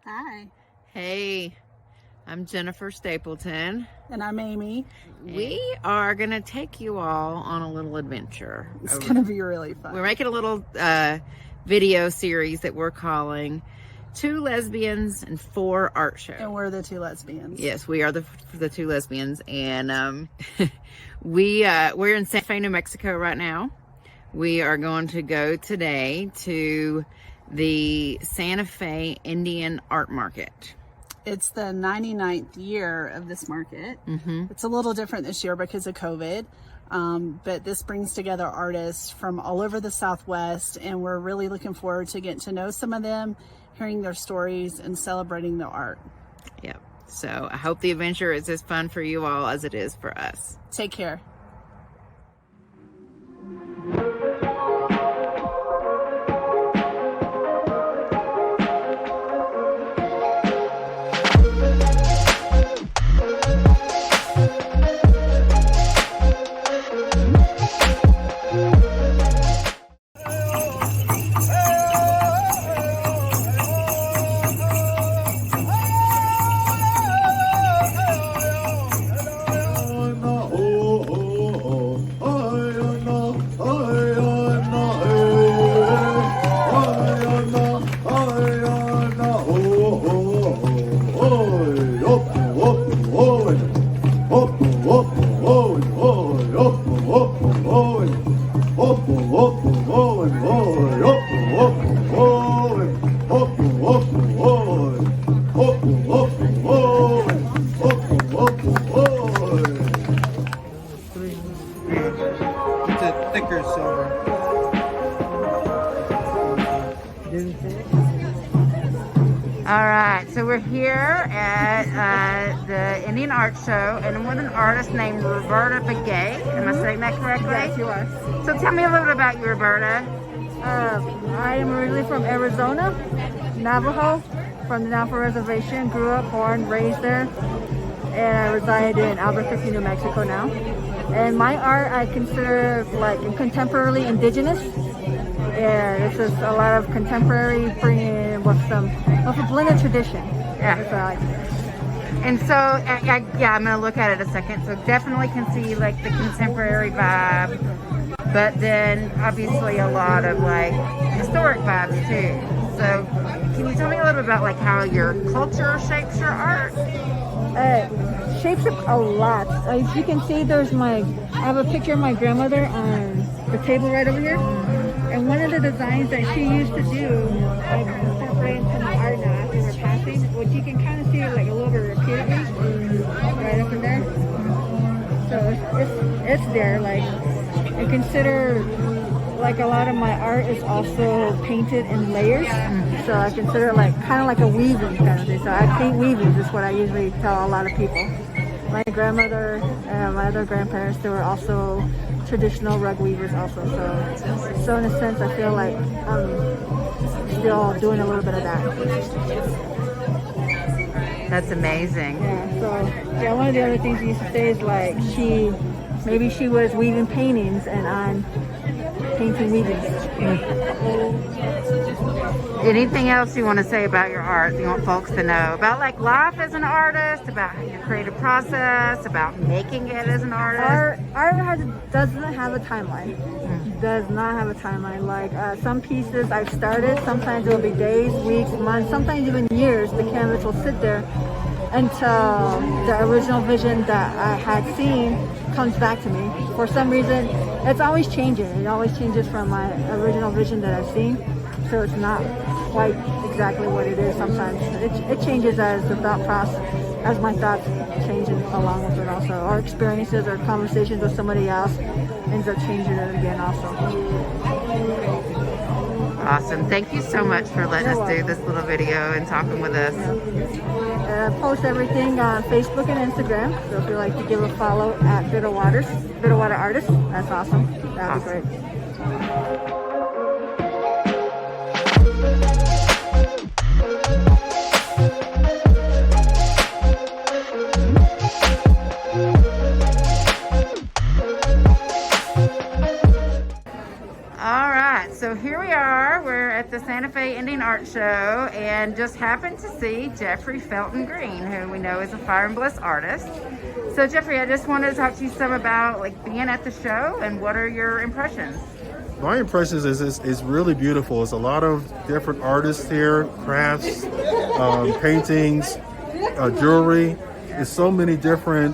Hi. Hey, I'm Jennifer Stapleton. And I'm Amy. We are going to take you all on a little adventure. It's going to be really fun. We're making a little video series that we're calling 2 Lesbians and 4 Art Show. And we're the 2 lesbians. Yes, we are the 2 lesbians. And we're in Santa Fe, New Mexico right now. We are going to go today to the Santa Fe Indian Art Market. It's the 99th year of this market. Mm-hmm. It's a little different this year because of COVID, but this brings together artists from all over the Southwest, and we're really looking forward to getting to know some of them, hearing their stories, and celebrating their art. Yep. So I hope the adventure is as fun for you all as it is for us. Take care. It's a thicker silver. All right, so we're here at the Indian Art Show, and I'm with an artist named Roberta Begay. Am I saying that correctly? Yes, you are. So tell me a little bit about you, Roberta. I am originally from Arizona, Navajo, from the Navajo Reservation. Grew up, born, raised there, and I reside in Albuquerque, New Mexico now. And my art I consider like contemporarily indigenous. And it's just a lot of contemporary bringing with a blended tradition. Yeah. That's what I like to say. And so, I'm going to look at it a second. So definitely can see like the contemporary vibe, but then obviously a lot of like historic vibes too. So can you tell me a little bit about like how your culture shapes your art? Shapes it a lot. As you can see, I have a picture of my grandmother on the table right over here. And one of the designs that she used to do, I incorporate into my art now after her passing, which you can kind of see like a little bit repeatedly, right up in there. So it's there. Like, I consider like a lot of my art is also painted in layers. So I consider it like kind of like a weaving kind of thing. So I paint weavings is what I usually tell a lot of people. My grandmother and my other grandparents, they were also traditional rug weavers also. So in a sense, I feel like I'm still doing a little bit of that. That's amazing. Yeah, so one of the other things we used to say is like maybe she was weaving paintings and I'm painting weavings. Anything else you want to say about your art you want folks to know? About like life as an artist, about your creative process, about making it as an artist? Art doesn't have a timeline. Does not have a timeline. Like some pieces I've started, sometimes it'll be days, weeks, months, sometimes even years. The canvas will sit there until the original vision that I had seen comes back to me. For some reason, it's always changing. It always changes from my original vision that I've seen. So it's not quite exactly what it is sometimes. It changes as the thought process, as my thoughts change along with it also. Or experiences or conversations with somebody else ends up changing it again also. Awesome. Thank you so much for letting us do this little video and talking with us. I post everything on Facebook and Instagram. So if you'd like to give a follow at Bitterwater Artists, that's awesome. That'd be great. So here we are. We're at the Santa Fe Indian Art Show and just happened to see Jeffrey Felton Green, who we know is a Fire and Bliss artist. So Jeffrey, I just wanted to talk to you some about like being at the show and what are your impressions? My impressions is it's really beautiful. It's a lot of different artists here, crafts, paintings, jewelry. There's so many different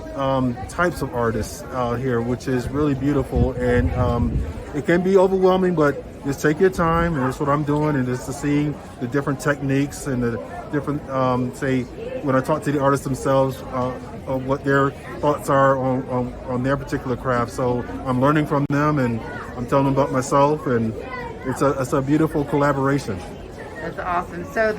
types of artists here, which is really beautiful. And it can be overwhelming, but just take your time, and that's what I'm doing, and just to see the different techniques and the different, say, when I talk to the artists themselves, of what their thoughts are on their particular craft. So I'm learning from them, and I'm telling them about myself, and it's a beautiful collaboration. That's awesome. So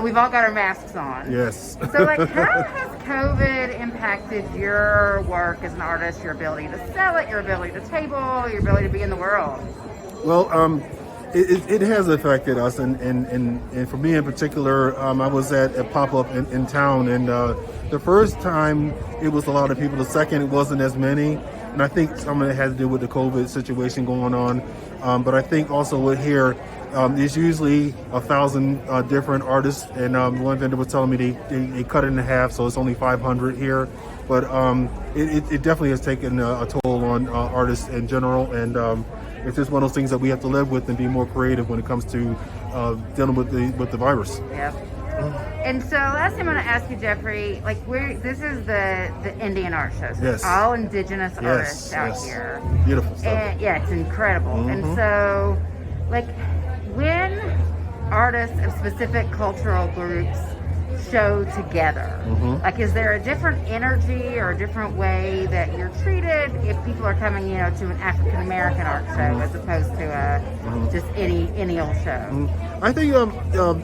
we've all got our masks on. Yes. So like, how has COVID impacted your work as an artist, your ability to sell it, your ability to table, your ability to be in the world? Well, it has affected us, and for me in particular, I was at a pop-up in town, and the first time it was a lot of people. The second, it wasn't as many, and I think some of it had to do with the COVID situation going on. But I think also with here, there's usually 1,000 different artists, and one vendor was telling me they cut it in half, so it's only 500 here. But it definitely has taken a toll on artists in general, and it's just one of those things that we have to live with and be more creative when it comes to dealing with the virus. Yep. And so last time I want to ask you, Jeffrey, like this is the Indian Art Show. So Yes. it's all indigenous artists out here. Beautiful stuff. And yeah, it's incredible. And so like when artists of specific cultural groups show together, like is there a different energy or a different way that you're treated if people are coming, to an African American art show as opposed to just any old show? I think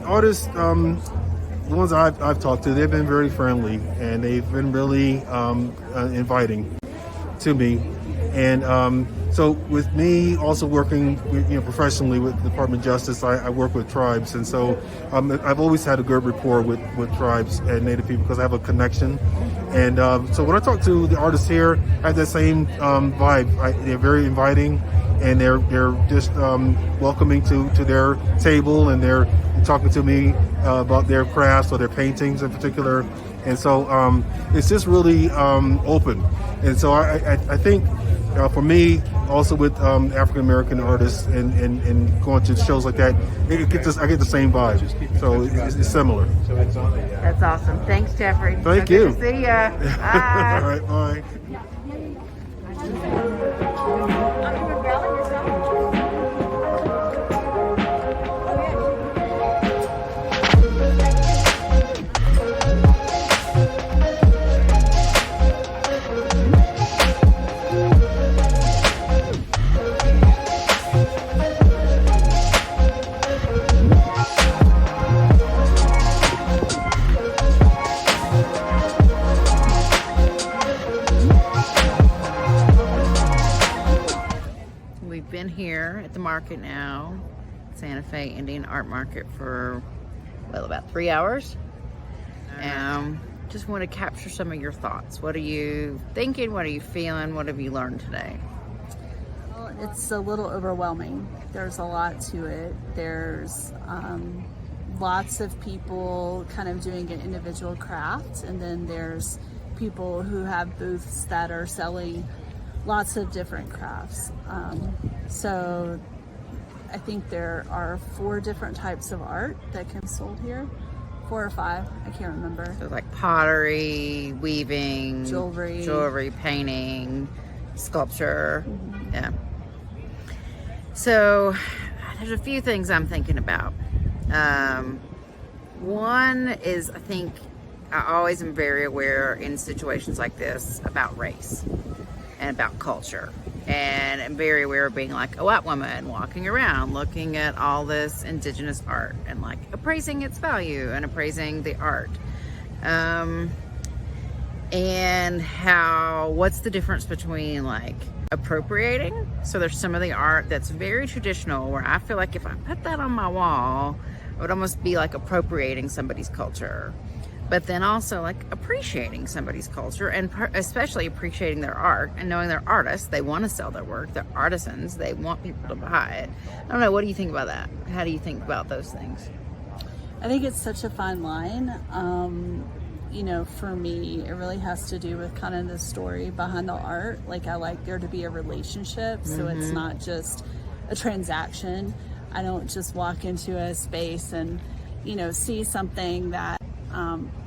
artists, the ones I've talked to, they've been very friendly, and they've been really inviting to me. And so with me also working professionally with the Department of Justice, I work with tribes, and so I've always had a good rapport with tribes and Native people because I have a connection. And so when I talk to the artists here, I have that same vibe. They're very inviting, and they're just welcoming to their table, and they're talking to me about their crafts or their paintings in particular. And so it's just really open. And so I think for me, also with African American artists and going to shows like that, I get the same vibe. So it's similar. That's awesome. Thanks, Jeffrey. Thank So you. Good to see ya. Bye. All right, bye. We've been here at the market now, Santa Fe Indian Art Market, for about 3 hours. Just want to capture some of your thoughts. What are you thinking? What are you feeling? What have you learned today? Well, it's a little overwhelming. There's a lot to it. There's lots of people kind of doing an individual craft, and then there's people who have booths that are selling lots of different crafts. So I think there are 4 different types of art that can be sold here. 4 or 5, I can't remember. So like pottery, weaving, jewelry, painting, sculpture. Yeah. So there's a few things I'm thinking about. One is, I think I always am very aware in situations like this about race and about culture. And I'm very aware of being like a white woman walking around looking at all this indigenous art and like appraising its value and appraising the art. And what's the difference between like appropriating? So there's some of the art that's very traditional where I feel like if I put that on my wall, it would almost be like appropriating somebody's culture. but then also like appreciating somebody's culture and especially appreciating their art and knowing they're artists. They want to sell their work. They're artisans. They want people to buy it. I don't know. What do you think about that? How do you think about those things? I think it's such a fine line. You know, for me, it really has to do with kind of the story behind the art. Like, I like there to be a relationship, so it's not just a transaction. I don't just walk into a space and, you know, see something that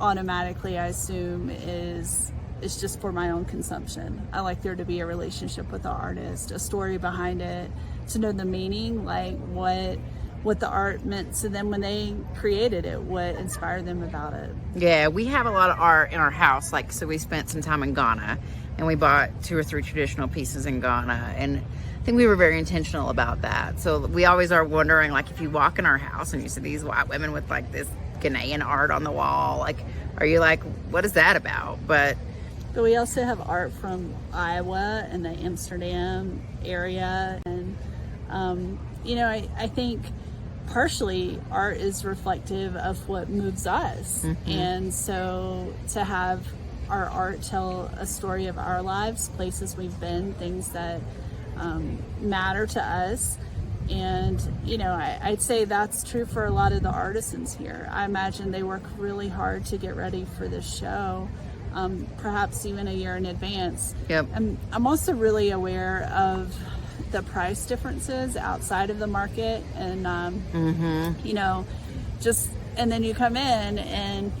automatically I assume is just for my own consumption. I like there to be a relationship with the artist, a story behind it, to know the meaning, like what the art meant to them when they created it, what inspired them about it. Yeah, we have a lot of art in our house. Like, so we spent some time in Ghana and we bought 2 or 3 traditional pieces in Ghana, and I think we were very intentional about that. So we always are wondering, like, if you walk in our house and you see these white women with like this Ghanaian art on the wall, like, are you like, what is that about? But we also have art from Iowa and the Amsterdam area, and you know, I think partially art is reflective of what moves us. And so to have our art tell a story of our lives, places we've been, things that matter to us. And, you know, I'd say that's true for a lot of the artisans here. I imagine they work really hard to get ready for this show, perhaps even a year in advance. Yep. I'm also really aware of the price differences outside of the market, and you know, just, and then you come in and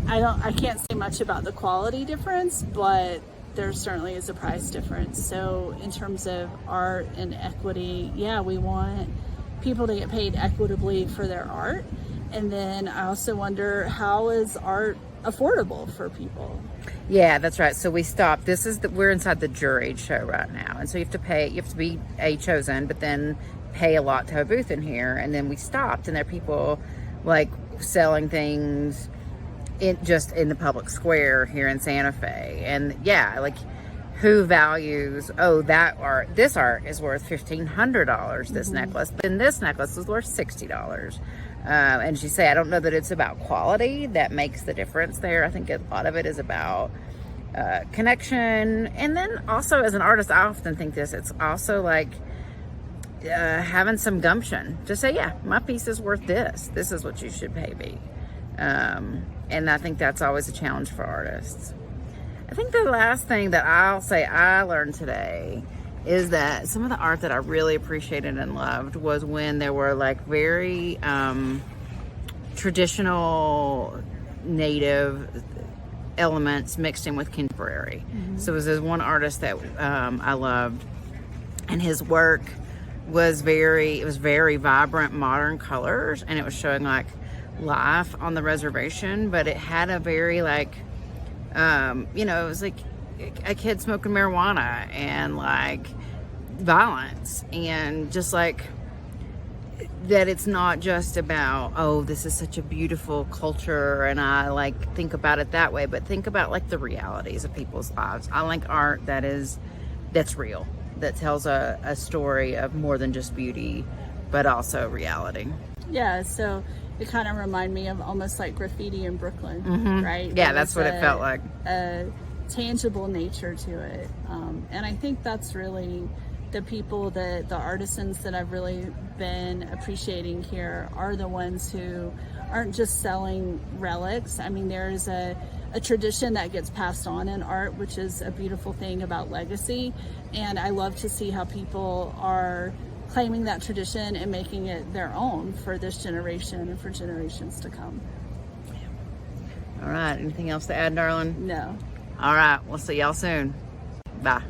I can't say much about the quality difference, but there certainly is a price difference. So in terms of art and equity, yeah, we want people to get paid equitably for their art. And then I also wonder, how is art affordable for people? yeah, that's right. So we stopped. We're inside the juried show right now. And so you have to be chosen, but then pay a lot to have a booth in here. And then we stopped, and there are people like selling things just in the public square here in Santa Fe. And yeah, like, who values, this art is worth $1,500, this necklace, then this necklace is worth $60. And as you say, I don't know that it's about quality that makes the difference there. I think a lot of it is about connection. And then also, as an artist, I often think it's also like having some gumption to say, yeah, my piece is worth this. This is what you should pay me. And I think that's always a challenge for artists. I think the last thing that I'll say I learned today is that some of the art that I really appreciated and loved was when there were like very traditional native elements mixed in with contemporary. So it was this one artist that I loved, and his work was very vibrant modern colors, and it was showing like life on the reservation, but it had a very like it was like a kid smoking marijuana and like violence, and just like that it's not just about, oh, this is such a beautiful culture and I like think about it that way, but think about like the realities of people's lives. I like art that's real, that tells a story of more than just beauty, but also reality. Yeah, so it kind of reminded me of almost like graffiti in Brooklyn, right? Yeah, that's what it felt like. A tangible nature to it. And I think that's really the people, the artisans that I've really been appreciating here are the ones who aren't just selling relics. I mean, there's a tradition that gets passed on in art, which is a beautiful thing about legacy. And I love to see how people are claiming that tradition and making it their own for this generation and for generations to come. All right. Anything else to add, darling? No. All right. We'll see y'all soon. Bye.